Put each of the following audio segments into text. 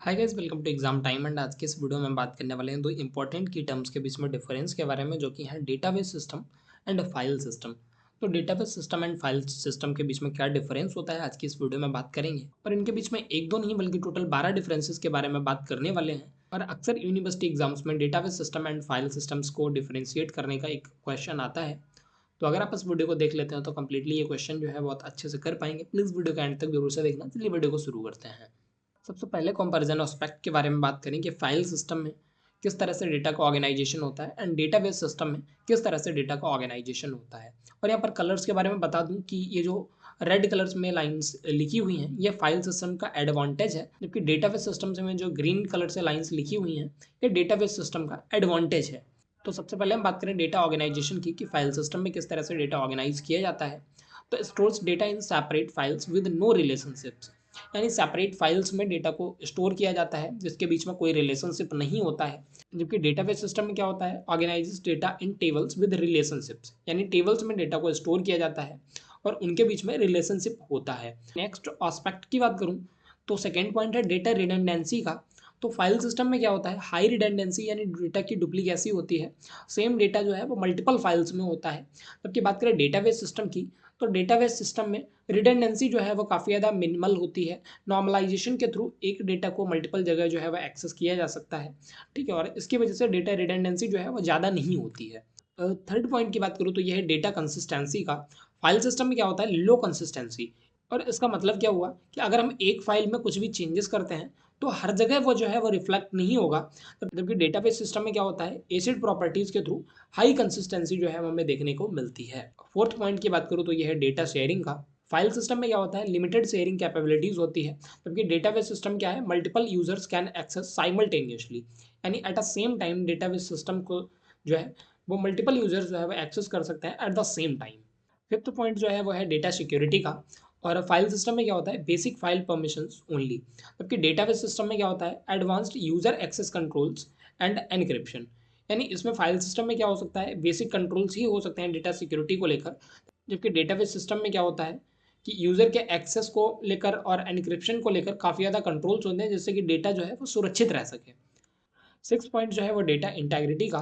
Hi guys, welcome to exam time. And आज के इस वीडियो में हम बात करने वाले हैं दो इंपॉर्टेंट की टर्म्स के बीच में डिफरेंस के बारे में, जो कि है database system and file system. तो database system and file system के बीच में क्या डिफरेंस होता है, आज की इस वीडियो में बात करेंगे। और इनके बीच में एक दो नहीं बल्कि टोटल 12 डिफरेंसेस के बारे में बात करने वाले हैं। और अक्सर यूनिवर्सिटी एग्जाम्स में database system and file systems को डिफरेंशिएट करने का एक क्वेश्चन आता है। तो अगर आप इस वीडियो को देख लेते हैं तो कंप्लीटली ये क्वेश्चन जो है बहुत अच्छे से कर पाएंगे। प्लीज़ वीडियो का एंड तक जरूर से देखना। चलिए वीडियो को शुरू करते हैं। सबसे पहले कंपैरिजन एस्पेक्ट के बारे में बात करें कि फाइल सिस्टम में किस तरह से डेटा का ऑर्गेनाइजेशन होता है एंड डेटाबेस सिस्टम में किस तरह से डेटा का ऑर्गेनाइजेशन होता है। और यहाँ पर कलर्स के बारे में बता दूं कि ये जो रेड कलर्स में लाइंस लिखी हुई हैं ये फाइल सिस्टम का एडवांटेज है, जबकि डेटाबेस सिस्टम में जो ग्रीन कलर से लाइंस लिखी हुई हैं ये डेटाबेस सिस्टम का एडवांटेज है। तो सबसे पहले हम बात करें डेटा ऑर्गेनाइजेशन की कि फाइल सिस्टम में किस तरह से डेटा ऑर्गेनाइज किया जाता है। तो stores data in separate files with no relationships, यानी सेपरेट फाइल्स में डेटा को स्टोर किया जाता है जिसके बीच में कोई रिलेशनशिप नहीं होता है। जबकि डेटाबेस सिस्टम में क्या होता है, organises data in tables with relationships, यानी टेबल्स में डेटा को स्टोर किया जाता है और उनके बीच में रिलेशनशिप होता है। नेक्स्ट एस्पेक्ट की बात करूं तो सेकेंड पॉइंट है डेटा रिडंडेंसी का। तो फाइल सिस्टम में क्या होता है, हाई रिडंडेंसी, यानी डेटा की डुप्लीकेसी होती है। सेम डेटा जो है वो मल्टीपल फाइल्स में होता है। जबकि बात करें डेटाबेस सिस्टम की, तो डेटाबेस सिस्टम में रिडंडेंसी जो है वो काफ़ी ज़्यादा मिनिमल होती है। नॉर्मलाइजेशन के थ्रू एक डेटा को मल्टीपल जगह जो है वह एक्सेस किया जा सकता है। ठीक है, और इसकी वजह से डेटा रिडंडेंसी जो है वो ज़्यादा नहीं होती है। थर्ड पॉइंट की बात करूँ तो यह है डेटा कंसिस्टेंसी का। फाइल सिस्टम में क्या होता है, लो कंसिस्टेंसी। और इसका मतलब क्या हुआ कि अगर हम एक फाइल में कुछ भी चेंजेस करते हैं तो हर जगह वो जो है वो रिफ्लेक्ट नहीं होगा। जबकि डेटाबेस सिस्टम में क्या होता है, एसिड प्रॉपर्टीज के थ्रू हाई कंसिस्टेंसी जो है वो हमें देखने को मिलती है। फोर्थ पॉइंट की बात करूँ तो यह है डेटा शेयरिंग का। फाइल सिस्टम में क्या होता है, लिमिटेड शेयरिंग कैपेबिलिटीज होती है। जबकि डेटाबेस सिस्टम क्या है, multiple users can access simultaneously, यानी at a same time database system को जो है वो मल्टीपल यूजर्स जो है वो एक्सेस कर सकते हैं at the same time. Fifth point जो है वो है डेटा सिक्योरिटी का। और फाइल सिस्टम में क्या होता है, बेसिक फाइल परमिशंस ओनली। जबकि डेटाबेस सिस्टम में क्या होता है, advanced user access controls and encryption. यानी इसमें फाइल सिस्टम में क्या हो सकता है, बेसिक कंट्रोल्स ही हो सकते हैं डेटा सिक्योरिटी को लेकर। जबकि डेटाबेस सिस्टम में क्या होता है कि यूजर के एक्सेस को लेकर और एनक्रिप्शन को लेकर काफ़ी ज़्यादा कंट्रोल्स होते हैं जिससे कि डेटा जो है वो सुरक्षित रह सके। सिक्स पॉइंट जो है वो डेटा इंटेग्रिटी का।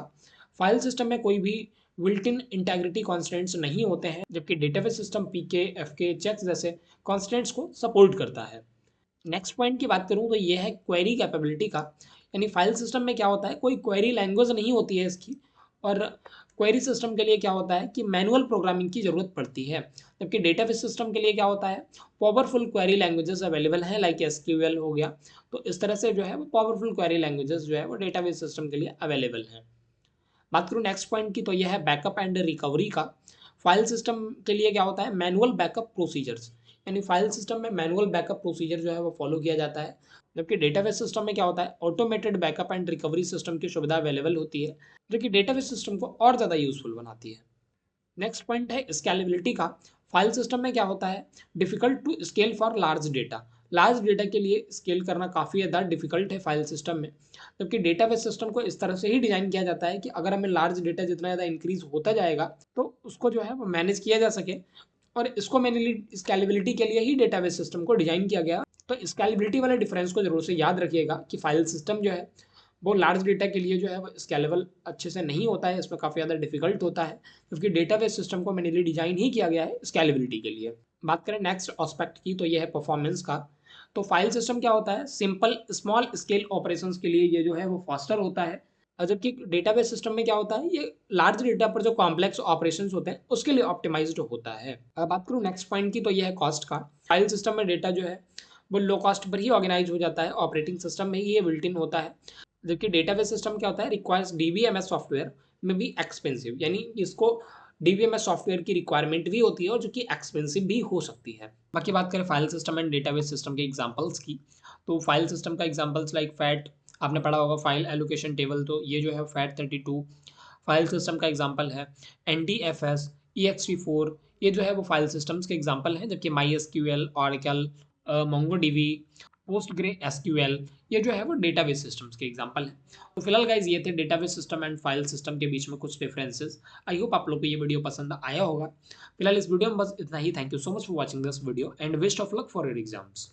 फाइल सिस्टम में कोई भी विल्ट-इन इंटेग्रिटी कॉन्स्टेंट्स नहीं होते हैं, जबकि डेटाबेस सिस्टम पीके, एफके, चेक्स जैसे कॉन्स्टेंट्स को सपोर्ट करता है। नेक्स्ट पॉइंट की बात करूँ तो ये है क्वेरी कैपेबिलिटी का। यानी फाइल सिस्टम में क्या होता है, कोई क्वेरी लैंग्वेज नहीं होती है इसकी। और क्वेरी सिस्टम के लिए क्या होता है कि मैनुअल प्रोग्रामिंग की ज़रूरत पड़ती है। जबकि डेटाबेस सिस्टम के लिए क्या होता है, पावरफुल क्वेरी लैंग्वेजेस अवेलेबल हैं, लाइक एसक्यूएल हो गया। तो इस तरह से जो है वो पावरफुल क्वेरी लैंग्वेजेस जो है वो डेटाबेस सिस्टम के लिए अवेलेबल हैं। बात करूँ नेक्स्ट पॉइंट की तो यह है बैकअप एंड रिकवरी का। फाइल सिस्टम के लिए क्या होता है, मैनुअल बैकअप प्रोसीजर्स, यानी फाइल सिस्टम में मैनुअल बैकअप प्रोसीजर जो है वो फॉलो किया जाता है। जबकि डेटाबेस सिस्टम में क्या होता है, automated backup and recovery system की सुविधा अवेलेबल होती है, जो कि डेटाबेस सिस्टम को और ज़्यादा यूजफुल बनाती है। नेक्स्ट पॉइंट है स्केलेबिलिटी का। फाइल सिस्टम में क्या होता है, difficult to scale for large data. Large data के लिए स्केल करना काफ़ी ज़्यादा डिफिकल्ट है फाइल सिस्टम में। जबकि डेटाबेस सिस्टम को इस तरह से ही डिज़ाइन किया जाता है कि अगर हमें लार्ज डेटा जितना ज़्यादा इंक्रीज होता जाएगा तो उसको जो है वो मैनेज किया जा सके। और इसको मेनली स्केलेबिलिटी के लिए ही डेटाबेस सिस्टम को डिज़ाइन किया गया। तो स्केलेबिलिटी वाले डिफरेंस को जरूर से याद रखिएगा कि फाइल सिस्टम जो है वो लार्ज डेटा के लिए जो है वो स्केलेबल अच्छे से नहीं होता है, इसमें काफ़ी ज़्यादा डिफिकल्ट होता है। क्योंकि डेटाबेस सिस्टम को मेनली डिजाइन ही किया गया है स्केलेबिलिटी के लिए। बात करें नेक्स्ट एस्पेक्ट की तो यह है परफॉर्मेंस का। तो फाइल सिस्टम क्या होता है, सिंपल स्मॉल स्केल ऑपरेशंस के लिए ये जो है वो फास्टर होता है। और जबकि डेटाबेस सिस्टम में क्या होता है, ये लार्ज डेटा पर जो कॉम्प्लेक्स ऑपरेशंस होते हैं उसके लिए ऑप्टिमाइज्ड होता है। अब बात करूँ नेक्स्ट पॉइंट की तो यह है कॉस्ट का। फाइल सिस्टम में डेटा जो है वो लो कॉस्ट पर ही ऑर्गेनाइज हो जाता है, ऑपरेटिंग सिस्टम में ही ये बिल्ट इन होता है। जबकि डेटाबेस सिस्टम क्या होता है, रिक्वायर्स डीबीएमएस सॉफ्टवेयर में भी एक्सपेंसिव, यानी इसको डीबीएमएस सॉफ्टवेयर की रिक्वायरमेंट भी होती है और जो कि एक्सपेंसिव भी हो सकती है। बाकी बात करें file system and database system के एग्जांपल्स की, तो फाइल सिस्टम का एग्जांपल्स लाइक फैट, आपने पढ़ा होगा फाइल एलोकेशन टेबल, तो ये जो है फैट 32 फाइल सिस्टम का एग्जांपल है। एन टी एफ एस, ई एक्स टी फोर, ये जो है वो फाइल सिस्टम्स के एग्जांपल हैं। जबकि MySQL, Oracle, MongoDB, PostgreSQL, ये जो है वो डेटाबेस सिस्टम्स के एग्जांपल हैं। तो फिलहाल गाइज ये थे database system and file system के बीच में कुछ डिफरेंसेस। आई होप आप लोग को ये वीडियो पसंद आया होगा। फिलहाल इस वीडियो में बस इतना ही। Thank you so much for watching this video and best of luck for your exams.